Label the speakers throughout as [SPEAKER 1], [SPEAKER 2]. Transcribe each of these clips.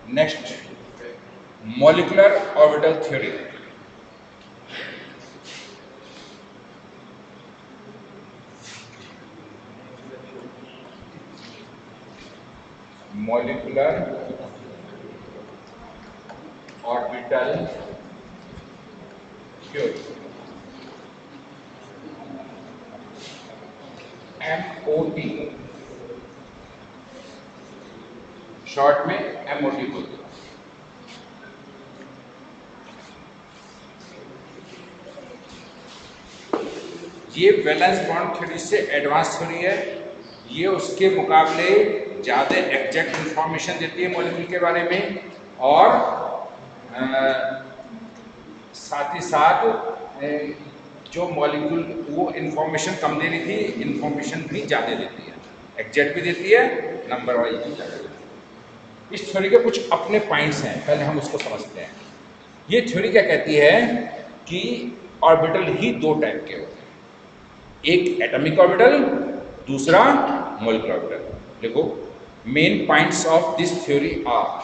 [SPEAKER 1] Next, molecular orbital theory. Molecular orbital theory, MOT, short में MOT बोलते हैं। ये वैलेंस बॉन्ड थ्योरी से एडवांस थ्योरी है। ये उसके मुकाबले ज़्यादा एग्जैक्ट इंफॉर्मेशन देती है मॉलिक्यूल के बारे में, और साथ ही साथ जो मॉलिक्यूल वो इंफॉर्मेशन कम दे रही थी, इंफॉर्मेशन भी ज़्यादा देती है, एग्जैक्ट भी देती है, नंबर वाइज भी ज़्यादा देती है। इस थ्योरी के कुछ अपने पॉइंट्स हैं, पहले हम उसको समझते हैं। ये थ्योरी क्या कहती है कि ऑर्बिटल ही दो टाइप के होते हैं, एक एटॉमिक ऑर्बिटल, दूसरा मॉलिक्यूलर ऑर्बिटल। देखो, main points of this theory are,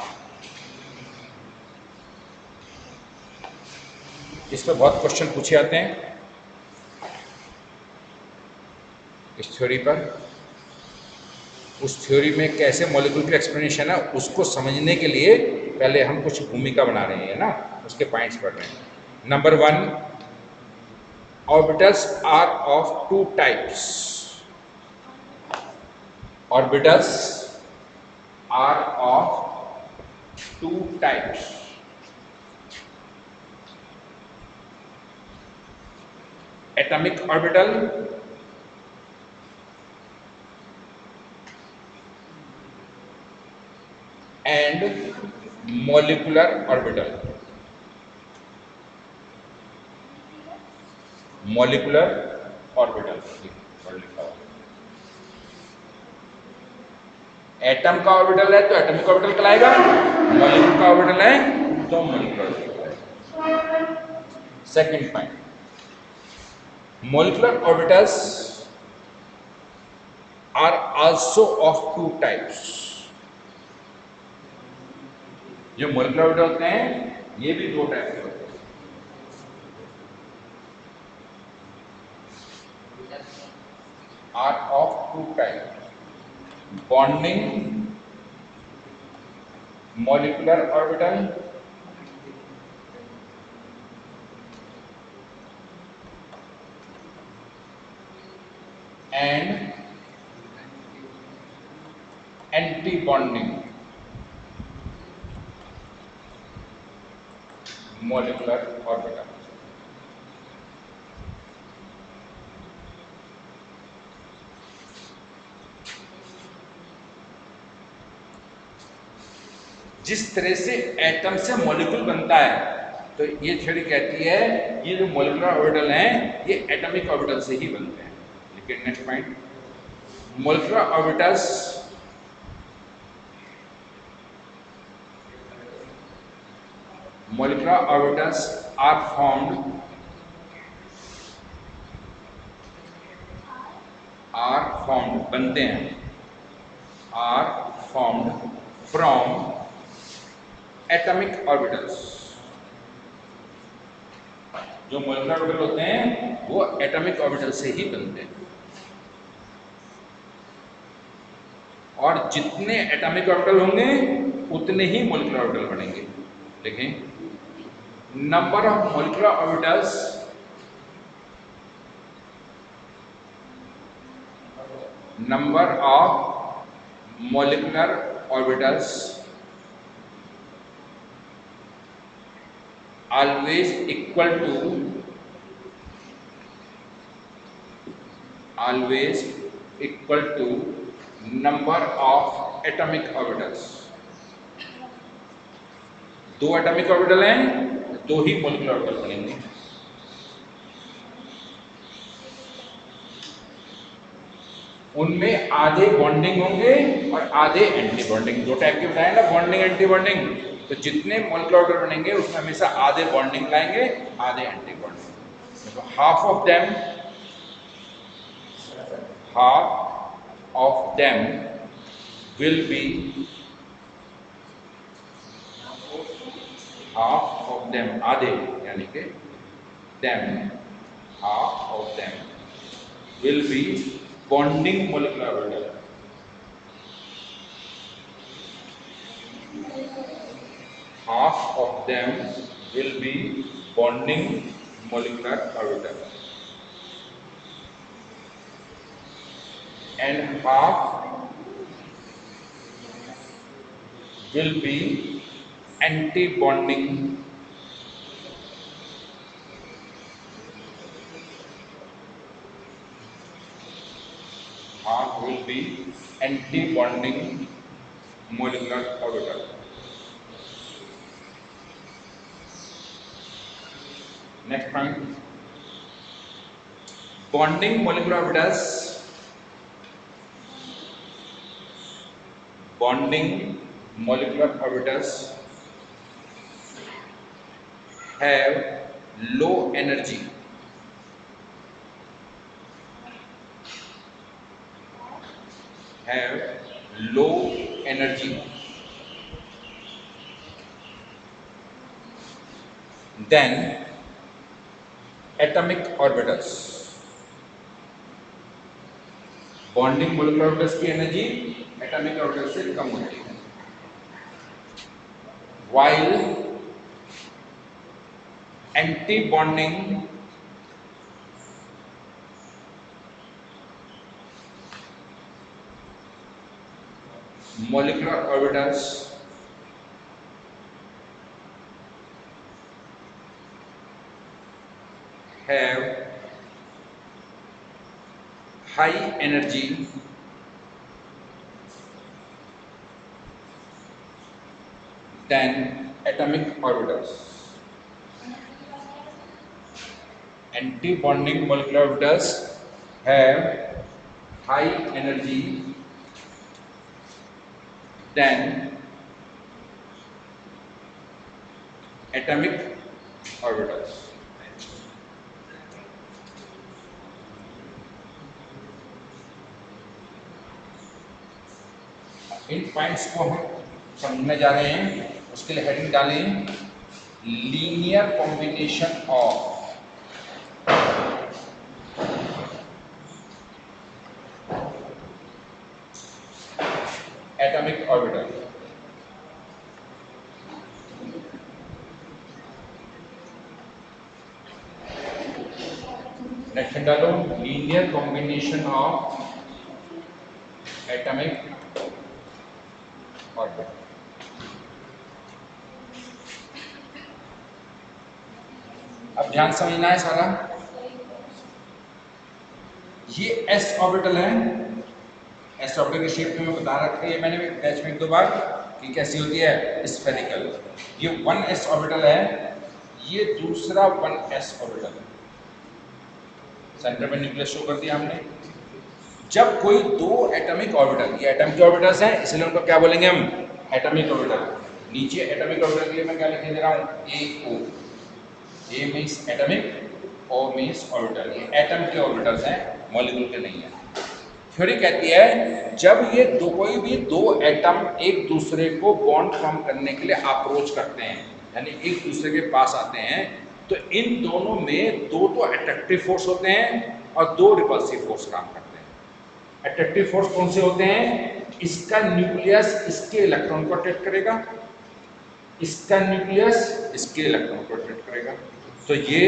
[SPEAKER 1] इस पर बहुत क्वेश्चन पूछे जाते हैं इस थ्योरी पर। उस थ्योरी में कैसे मॉलिक्यूल की एक्सप्लेनेशन है उसको समझने के लिए पहले हम कुछ भूमिका बना रहे हैं ना, उसके पॉइंट्स पढ़ रहे हैं। Number 1, orbitals are of two types. Orbitals are of two types, atomic orbital and molecular orbital. molecular orbital atom का ऑर्बिटल है तो एटॉमिक ऑर्बिटल कहलाएगा, मॉलिक्यूल का ऑर्बिटल है तो molecular orbital. Second point, molecular orbitals are also of two types. जो molecular orbital होते हैं ये भी दो टाइप के होते हैं, are of two type, bonding molecular orbital and anti bonding molecular orbital. जिस तरह से एटम से मॉलिक्यूल बनता है, तो ये थ्योरी कहती है ये जो मॉलिक्यूलर ऑर्बिटल हैं ये एटॉमिक ऑर्बिटल से ही बनते हैं। लेकिन next point, molecular orbitals are formed बनते हैं, are formed from atomic orbitals. जो मॉलिक्यूलर ऑर्बिटल होते हैं वो एटॉमिक ऑर्बिटल से ही बनते हैं, और जितने एटॉमिक ऑर्बिटल होंगे उतने ही मॉलिक्यूलर ऑर्बिटल बनेंगे। देखें, number of molecular orbitals always equal to number of atomic orbitals। दो एटॉमिक ऑर्बिटल हैं, दो ही मॉलिक्यूलर ऑर्बिटल बनेंगे। उनमें आधे बॉन्डिंग होंगे और आधे एंटी बॉन्डिंग। दो टाइप के बताए ना, बॉन्डिंग एंटी बॉन्डिंग। तो जितने मॉलिक्यूलर ऑर्बिटल बनेंगे उसमें हमेशा आधे बॉन्डिंग लाएंगे, आधे एंटी बॉन्डिंग। तो half of them will be half of them आधे, यानी कि them, half of them will be bonding molecular orbital. Half of them will be bonding molecular orbital, and half will be anti-bonding. Half will be anti-bonding molecular orbital. Next point, bonding molecular orbitals. Bonding molecular orbitals have low energy. Have low energy than atomic orbitals. Bonding molecular orbitals की energy atomic orbital से कम होती है, while anti bonding molecular orbitals have high energy than atomic orbitals. Anti-bonding molecular orbitals have high energy than atomic orbitals. In points को हम समझने जा रहे हैं, उसके लिए हेडिंग डालें linear combination of atomic orbital. Next डालो linear combination of atomic orbital. अब ध्यान समझना है सारा, ये एस ऑर्बिटल है, एस ऑर्बिटल की शेप में बता रखा है मैंने बैच में 2 बार कि कैसी होती है, स्फेरिकल। ये 1s ऑर्बिटल है, ये दूसरा 1s ऑर्बिटल है, सेंटर में न्यूक्लियस शो कर दिया हमने। जब कोई 2 एटॉमिक ऑर्बिटल, ये एटॉमिक ऑर्बिटल्स हैं इसलिए उनको क्या बोलेंगे हम, एटॉमिक ऑर्बिटल। नीचे एटॉमिक ऑर्बिटल के लिए मैं क्या लिख दे रहा हूँ, AO। A means atomic, O means orbital. ये एटम के ऑर्बिटल्स हैं, मॉलिक्यूल के नहीं है। थ्योरी कहती है जब ये कोई भी 2 एटम एक दूसरे को बॉन्ड फॉर्म करने के लिए अप्रोच करते हैं, यानी एक दूसरे के पास आते हैं, तो इन दोनों में 2 तो अट्रैक्टिव फोर्स होते हैं और 2 रिपल्सिव फोर्स काम करते हैं। अट्रैक्टिव फोर्स कौन से होते हैं, इसका न्यूक्लियस इसके इलेक्ट्रॉन को अट्रैक्ट करेगा, इसका न्यूक्लियस इसके इलेक्ट्रॉन को अट्रैक्ट करेगा। तो ये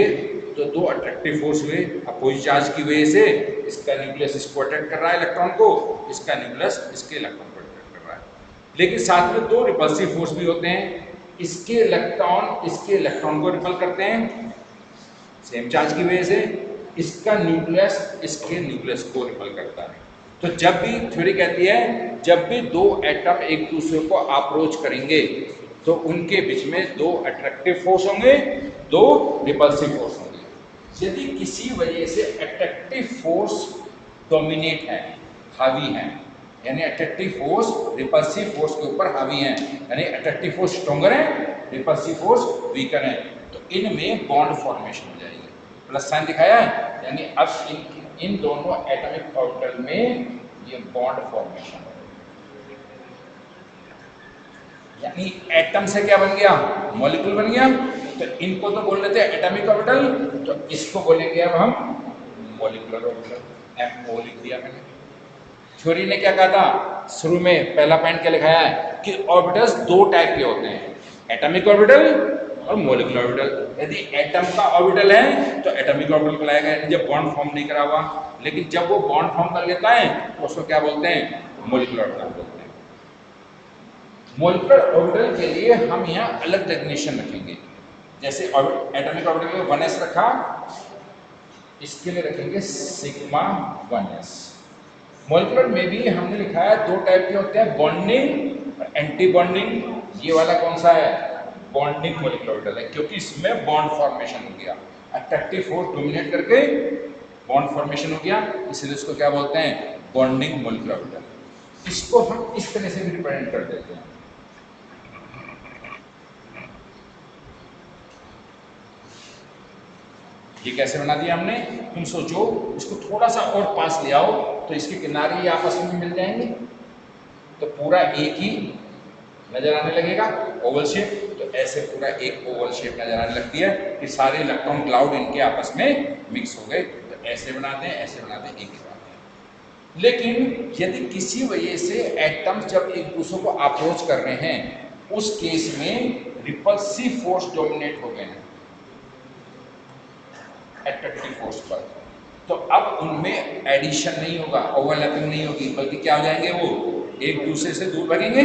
[SPEAKER 1] तो 2 अट्रैक्टिव फोर्स हुए अपोजिट चार्ज की वजह से, इसका न्यूक्लियस इसको अट्रैक्ट कर रहा है इलेक्ट्रॉन को, इसका न्यूक्लियस इसके इलेक्ट्रॉन को अट्रैक्ट कर रहा है। लेकिन साथ में 2 रिपल्सिव फोर्स भी होते हैं, इसके इलेक्ट्रॉन इसके इलेक्ट्रॉन को रिपल करते हैं सेम चार्ज की वजह से, इसका न्यूक्लियस इसके न्यूक्लियस को रिपल करता है। तो जब भी थ्योरी कहती है जब भी 2 एटम एक दूसरे को अप्रोच करेंगे तो उनके बीच में 2 अट्रैक्टिव फोर्स होंगे, 2 रिपल्सिव फोर्स होंगे। यदि किसी वजह से अट्रैक्टिव फोर्स डोमिनेट है, हावी है, यानी अट्रैक्टिव फोर्स रिपल्सिव फोर्स के ऊपर हावी है, यानी अट्रैक्टिव फोर्स स्ट्रॉन्गर है, रिपल्सिव फोर्स वीकर है, तो इनमें बॉन्ड फॉर्मेशन हो जाएगी। प्लस साइन दिखाया है, यानी अब इन दोनों एटॉमिक ऑर्बिटल में ये बॉन्ड फॉर्मेशन है। यानी एटम से क्या बन गया, मॉलिक्यूल बन गया। तो इनको तो बोल लेते हैं एटॉमिक ऑर्बिटल, तो इसको बोलेंगे अब हम मॉलिक्यूलर ऑर्बिटल। एमओ लिख दिया मैंने। थ्योरी ने क्या कहा था, शुरू में पहला पॉइंट क्या लिखाया है कि ऑर्बिटल्स दो टाइप के होते हैं, एटॉमिक ऑर्बिटल और मॉलिक्यूलर ऑर्बिटल। यदि एटम का ऑर्बिटल है तो एटॉमिक ऑर्बिटल कहलाएगा, यानी जब बॉन्ड फॉर्म नहीं करा हुआ। लेकिन जब वो बॉन्ड फॉर्म कर लेता है तो उसको क्या बोलते हैं, मॉलिक्यूलर ऑर्बिटल बोलते हैं। मॉलिक्यूलर ऑर्बिटल के लिए हम यहाँ अलग डेफिनेशन रखेंगे। जैसे एटॉमिक ऑर्बिटल में 1s रखा, इसके लिए रखेंगे सिग्मा 1s। मॉलिक्यूलर में भी हमने लिखा है दो टाइप के होते हैं, बॉन्डिंग और एंटी बॉन्डिंग। ये वाला कौन सा है, बॉन्डिंग मॉलिक्यूलर ऑर्बिटल है, क्योंकि इसमें बॉन्ड फॉर्मेशन हो गया, अट्रैक्टिव फोर्स डोमिनेट करके बॉन्ड फॉर्मेशन हो गया, इसलिए इसको क्या बोलते हैं, बॉन्डिंग मॉलिक्यूलर ऑर्बिटल। इसको हम इस तरह से भी रिप्रेजेंट कर देते हैं। ये कैसे बना दिया हमने, तुम सोचो, इसको थोड़ा सा और पास ले आओ तो इसके किनारे ही आपस में मिल जाएंगे, तो पूरा एक ही नजर आने लगेगा, ओवल शेप। तो ऐसे पूरा एक ओवल शेप नजर आने लगती है कि सारे इलेक्ट्रॉन क्लाउड इनके आपस में मिक्स हो गए। तो ऐसे बनाते हैं, ऐसे बनाते हैं, एक ही बात है। लेकिन यदि किसी वजह से एटम्स जब एक दूसरे को अप्रोच कर रहे हैं, उस केस में रिपल्सिव फोर्स डोमिनेट हो गए हैं एट्रैक्टिव फोर्स पर, तो अब उनमें एडिशन नहीं होगा, ओवरलैपिंग नहीं होगी, बल्कि क्या हो जाएंगे, वो एक दूसरे से दूर भागेंगे।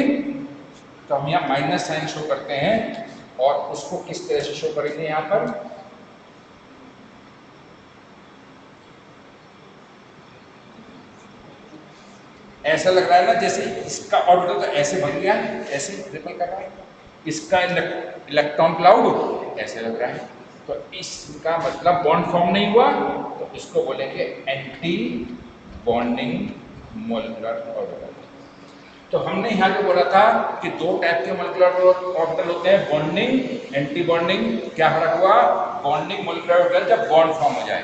[SPEAKER 1] तो हम यहाँ माइनस साइन शो करते हैं, और उसको किस तरह से शो करेंगे, यहाँ पर ऐसा लग रहा है ना जैसे इसका ऑर्बिटल तो ऐसे बन गया, ऐसे रिपल कर रहा है, इसका इलेक्ट्रॉन क्लाउड ऐसे लग रहा है। तो इसका मतलब बॉन्ड फॉर्म नहीं हुआ, तो इसको बोलेंगे एंटी बॉन्डिंग मॉलिक्यूलर ऑर्बिटल। तो हमने यहाँ जो बोला था कि दो टाइप के मॉलिक्यूलर ऑर्बिटल होते हैं, बॉन्डिंग, एंटी बॉन्डिंग। क्या फर्क हुआ, बॉन्डिंग मॉलिक्यूलर ऑर्बिटल जब बॉन्ड फॉर्म हो जाए,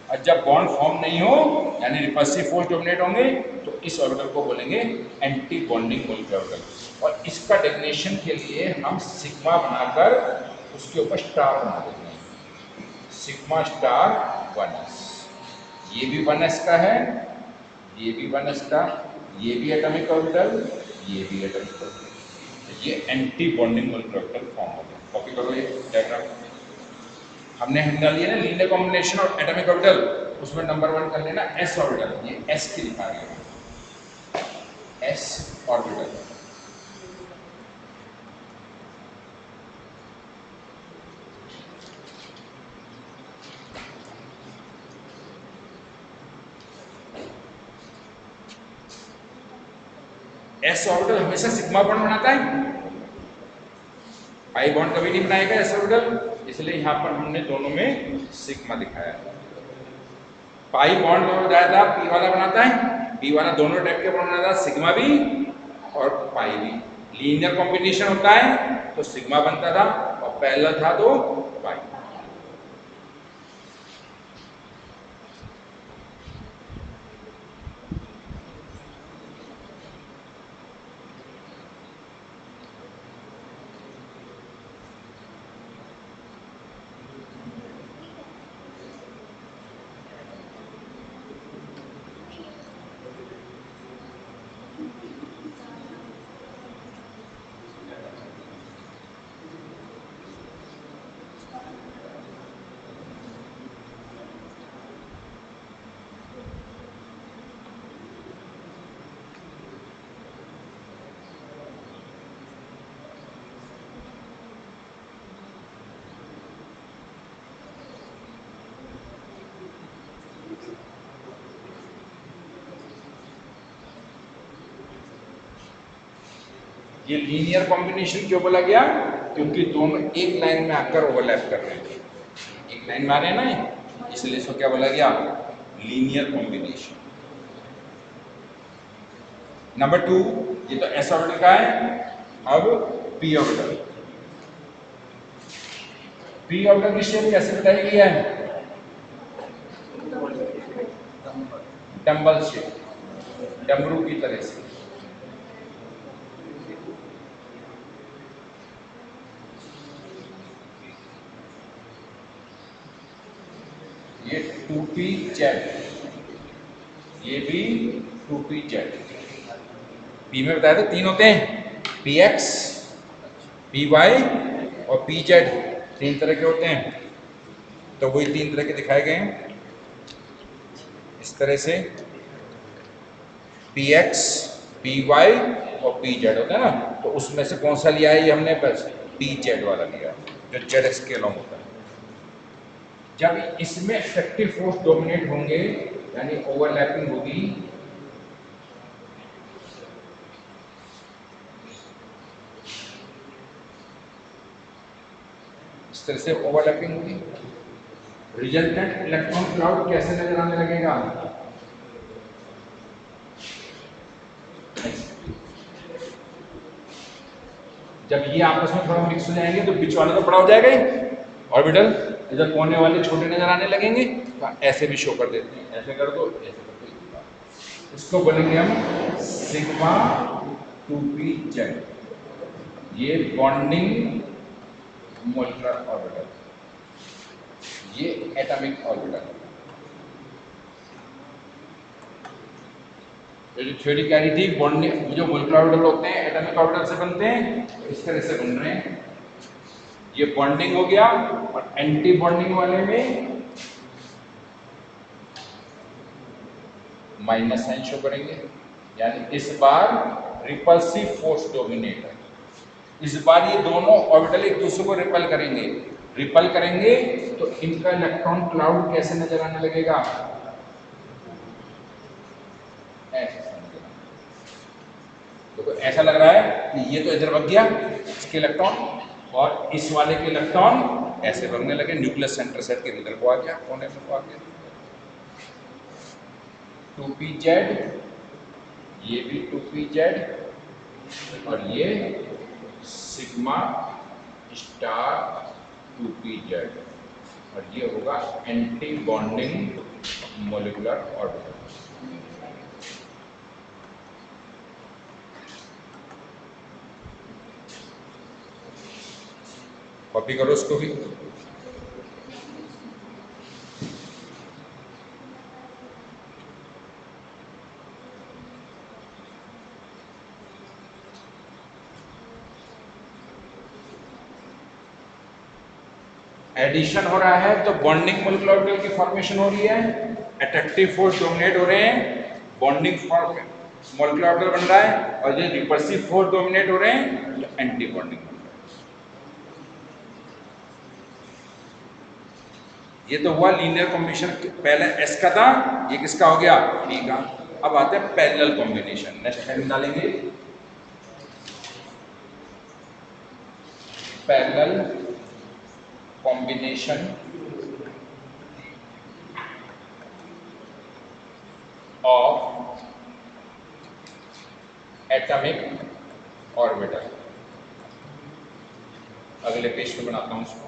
[SPEAKER 1] और जब बॉन्ड फॉर्म नहीं हो यानी रिपल्सिव फोर्स डोमिनेट होंगे, तो इस ऑर्बिटल को बोलेंगे एंटी बॉन्डिंग मॉलिक्यूलर ऑर्बिटल। और इसका डेफिनेशन के लिए हम सिग्मा बनाकर उसके ऊपर स्टार बना देते हैं, सिग्मा स्टार 1s। ये भी 1s का है, ये भी 1s का, ये भी एटॉमिक ऑर्बिटल, ये भी एटॉमिक ऑर्बिटल। ये anti bonding molecular orbital form हो गया। कॉपी करो ये डायग्राम। हमने डाल लिया ना लीनियर कॉम्बिनेशन और एटॉमिक ऑर्बिटल, उसमें नंबर 1 कर लेना s ऑर्बिटल। ये s की लिखा गया, s ऑर्बिटल। s ऑर्बिटल हमेशा सिग्मा बॉन्ड बनाता है, पाई बॉन्ड कभी नहीं बनाएगा s ऑर्बिटल, इसलिए यहाँ पर हमने दोनों में सिग्मा दिखाया है। पाई बॉन्ड जो जाता p वाला बनाता है, p वाला दोनों टाइप के बॉन्ड बनाता है, सिग्मा भी और पाई भी। लीनियर कॉम्बिनेशन होता है तो सिग्मा बनता था, और पैरेलल था तो पाई। ये लीनियर कॉम्बिनेशन क्यों बोला गया, क्योंकि दोनों एक लाइन में आकर ओवरलैप कर रहे हैं, एक लाइन में आ रहे हैं ना, इसलिए इसको क्या बोला गया, लीनियर कॉम्बिनेशन। नंबर 2, ये तो s ऑर्बिटल का है। अब p ऑर्बिटल, p ऑर्बिटल की शेप कैसे बताई गई है, डंबल शेप, डमरू की तरह से। ये 2pz, ये भी 2pz। पी में बताया था 3 होते हैं, px, py और pz, 3 तरह के होते हैं। तो वही 3 तरह के दिखाए गए हैं इस तरह से, px, py और pz होता है ना। तो उसमें से कौन सा लिया है ये हमने, बस pz वाला लिया जो z के अलॉन्ग होता है। जब इसमें इफेक्टिव फोर्स डोमिनेट होंगे यानी ओवरलैपिंग होगी, इस तरह से ओवरलैपिंग होगी, रिजल्टेंट इलेक्ट्रॉन क्लाउड कैसे नजर आने लगेगा, जब ये आपस में थोड़ा मिक्स हो जाएंगे तो बीच वाला तो बड़ा हो जाएगा ही ऑर्बिटल, इधर कोने वाले छोटे नजर आने लगेंगे। तो ऐसे भी शो कर देते हैं, ऐसे कर दो, ऐसे कर दो, इसको बोलेंगे हम सिग्मा 2pz, ये बॉन्डिंग मोलकुलर ऑर्बिटल, ये एटॉमिक ऑर्बिटल। तो जो थ्योरी कह रही थी बॉन्डिंग, जो मोलकुलर ऑर्बिटल होते हैं एटॉमिक ऑर्बिटल से बनते हैं, इस तरह से बन रहे हैं। ये बॉन्डिंग हो गया, और एंटी बॉन्डिंग वाले में माइनस साइन शो करेंगे, यानी इस बार रिपल्सिव फोर्स डोमिनेट है। इस बार ये दोनों ऑर्बिटल एक दूसरे को रिपल करेंगे, रिपल करेंगे तो इनका इलेक्ट्रॉन क्लाउड कैसे नजर आने लगेगा, ऐसे। तो ऐसा लग रहा है कि ये तो इधर भाग गया इसके इलेक्ट्रॉन, और इस वाले के इलेक्ट्रॉन ऐसे भागने लगे, न्यूक्लियस सेंटर सेट के इधर को आ गया, कोने में को आ गया। 2pz, ये भी 2pz, और ये सिग्मा स्टार 2pz, और ये होगा anti bonding molecular orbital. Copy करो उसको भी। एडिशन हो रहा है तो बॉन्डिंग मोलिकुलर ऑर्बिटल की फॉर्मेशन हो रही है, अट्रैक्टिव फोर्स डोमिनेट हो रहे हैं, बॉन्डिंग मोलिकुलर ऑर्बिटल बन रहा है, और ये रिपल्सिव फोर्स डोमिनेट हो रहे हैं तो एंटी बॉन्डिंग। ये तो हुआ लीनियर कॉम्बिनेशन, पहले एस का था, ये किसका हो गया, पी का। अब आते हैं पैरेलल कॉम्बिनेशन, नेक्स्ट हेडिंग डालेंगे parallel combination of atomic orbital. अगले पेज पे बनाता हूं उसको।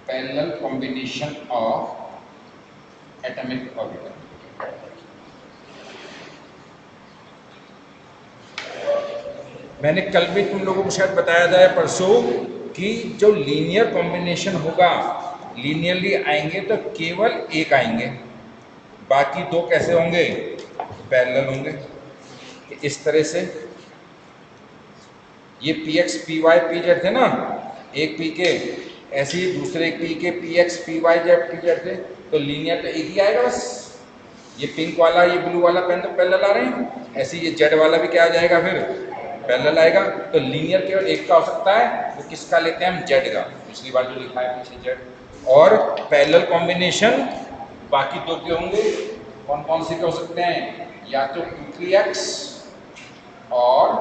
[SPEAKER 1] Parallel combination of atomic orbital. मैंने कल भी तुम लोगों को शायद बताया था परसों कि जो लीनियर कॉम्बिनेशन होगा, लीनियरली आएंगे तो केवल एक आएंगे, बाकी दो कैसे होंगे, पैरेलल होंगे। इस तरह से ये px py pz थे ना, एक पी के, ऐसे ही दूसरे पी के px py pz थे, तो लीनियर तो एक ही आएगा बस। ये पिंक वाला, ये ब्लू वाला पेन तो पैरेलल आ रहे हैं, ऐसे ये जेड वाला भी क्या आ जाएगा, फिर पैरेलल आएगा। तो लीनियर केवल एक का हो सकता है, तो किसका लेते हैं हम, जेड का, पिछली बार जो लिखा है पीछे जेड। और पैरेलल कॉम्बिनेशन बाकी दो के होंगे, कौन कौन से के हो सकते हैं, या तो 2px और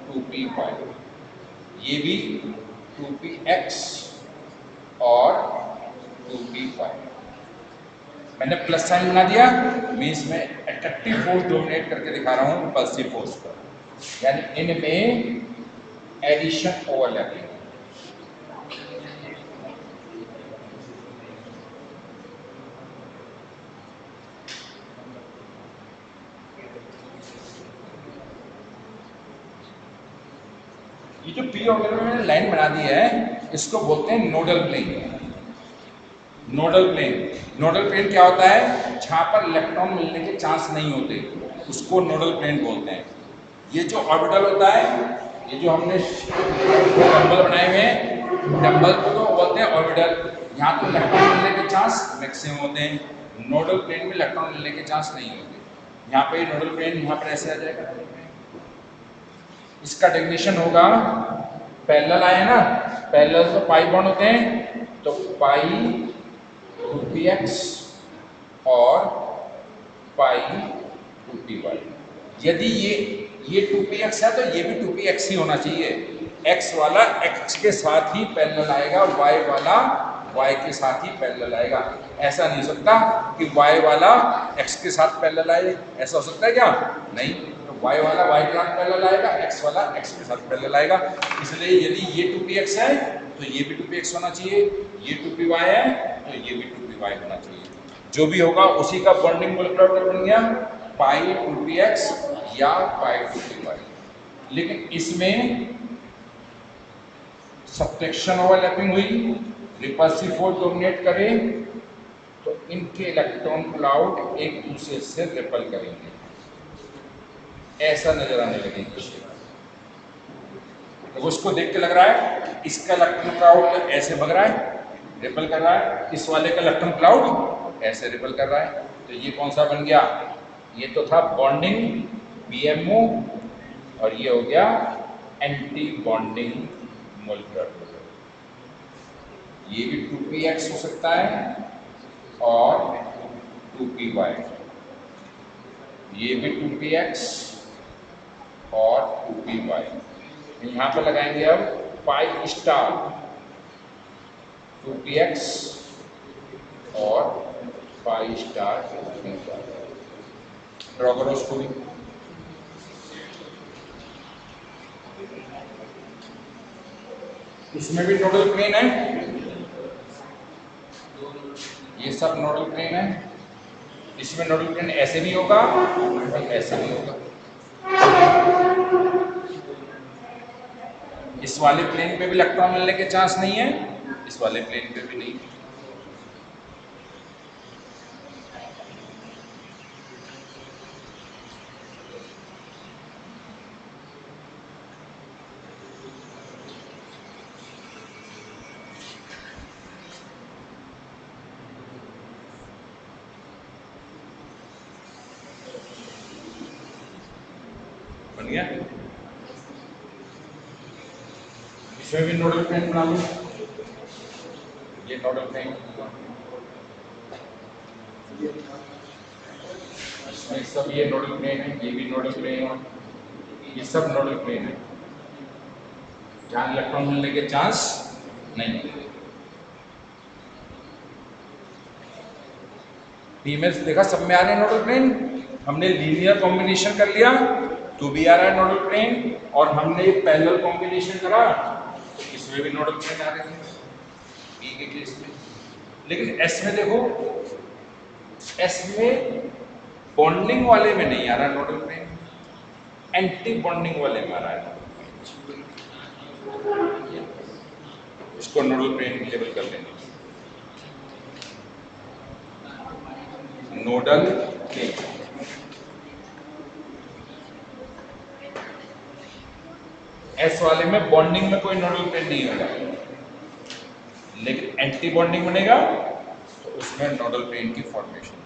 [SPEAKER 1] 2py, ये भी 2px और 2py। मैंने प्लस साइन बना दिया, मीन्स में अट्रैक्टिव फोर्स डोमिनेट करके दिखा रहा हूँ रिपल्सिव फोर्स पर, यानी इनमें एडिशन ओवरलैपिंग। ये जो पी ऑर्बिटल में मैंने लाइन बना दी है, इसको बोलते हैं नोडल प्लेन। नोडल प्लेन क्या होता है? जहां पर इलेक्ट्रॉन मिलने के चांस नहीं होते उसको नोडल प्लेन बोलते हैं। ये जो ऑर्बिटल होता है, ये जो हमने डंबल बनाए हुए हैं, डंबल को तो बोलते हैं ऑर्बिटल। यहाँ तो इलेक्ट्रॉन मिलने के चांस मैक्सिमम होते हैं, नोडल प्लेन में इलेक्ट्रॉन मिलने के चांस नहीं होते। यहाँ पे नोडल प्लेन यहाँ पर ऐसे आ जाएगा। इसका डेफिनेशन होगा, पैरेलल आए ना, पैरेलल तो पाई बॉन्ड होते हैं, तो पाई 2px और पाई 2py। यदि ये 2px है तो ये भी 2px ही होना चाहिए। x वाला x के साथ ही पैरेलल आएगा, y वाला y के साथ ही पैरेलल आएगा। ऐसा नहीं हो सकता कि y वाला x के साथ पैरेलल आए, ऐसा हो सकता है क्या? नहीं। तो y वाला y के साथ पैरेलल आएगा, x वाला x के साथ पैरेलल आएगा। इसलिए यदि ये 2px है तो ये भी 2px होना चाहिए, ये 2py है तो ये भी 2py होना चाहिए। जो भी होगा उसी का बॉन्डिंग मोलेक्युलर बन गया पाई 2px या पाई 2py। लेकिन इसमें सब्ट्रैक्शन ओवरलैपिंग हुई, रिपल्सिव फोर्स डोमिनेट करे, तो इनके इलेक्ट्रॉन क्लाउड एक दूसरे से रिपल करेंगे, ऐसा नजर आने लगेगा। तो उसको देख के लग रहा है इसका इलेक्ट्रॉन क्लाउड ऐसे भग रहा है, रिपल कर रहा है, इस वाले का इलेक्ट्रॉन क्लाउड ऐसे रिपल कर रहा है। तो ये कौन सा बन गया? ये तो था बॉन्डिंग PMO और ये हो गया एंटी बॉन्डिंग मोलेक्युलर। ये भी 2px हो सकता है और 2py, ये भी 2px और 2py। यहाँ पर लगाएंगे अब पाई स्टार 2px और पाई स्टार 2py। ड्रॉ करो उसको भी। इसमें भी नोडल प्लेन है, ये सब नोडल प्लेन है। इसमें नोडल प्लेन ऐसे भी होगा और ऐसे भी होगा। इस वाले प्लेन पे भी इलेक्ट्रॉन मिलने के चांस नहीं है, इस वाले प्लेन पे भी नहीं। बन गया। इसमें भी नोडल प्लेन बना लो, ये नोडल प्लेन, इसमें सब ये नोडल प्लेन है, ये भी नोडल प्लेन है, ये सब नोडल प्लेन है जहां इलेक्ट्रॉन मिलने के चांस नहीं है। फीमेल्स देखा सब में आ रहे हैं नोडल प्लेन। हमने लीनियर कॉम्बिनेशन कर लिया तो भी आ रहा है नोडल प्लेन, और हमने पैरेलल कॉम्बिनेशन करा तो इसमें भी नोडल प्लेन आ रहे हैं E के केस में। लेकिन S में देखो, S में बॉन्डिंग वाले में नहीं आ रहा नोडल प्लेन, एंटी बॉन्डिंग वाले में आ रहा है। इसको नोडल प्लेन लेबल कर लेंगे, नोडल प्लेन। S वाले में बॉन्डिंग में कोई नोडल प्लेन नहीं होगा, लेकिन एंटी बॉन्डिंग बनेगा तो उसमें नोडल प्लेन की फॉर्मेशन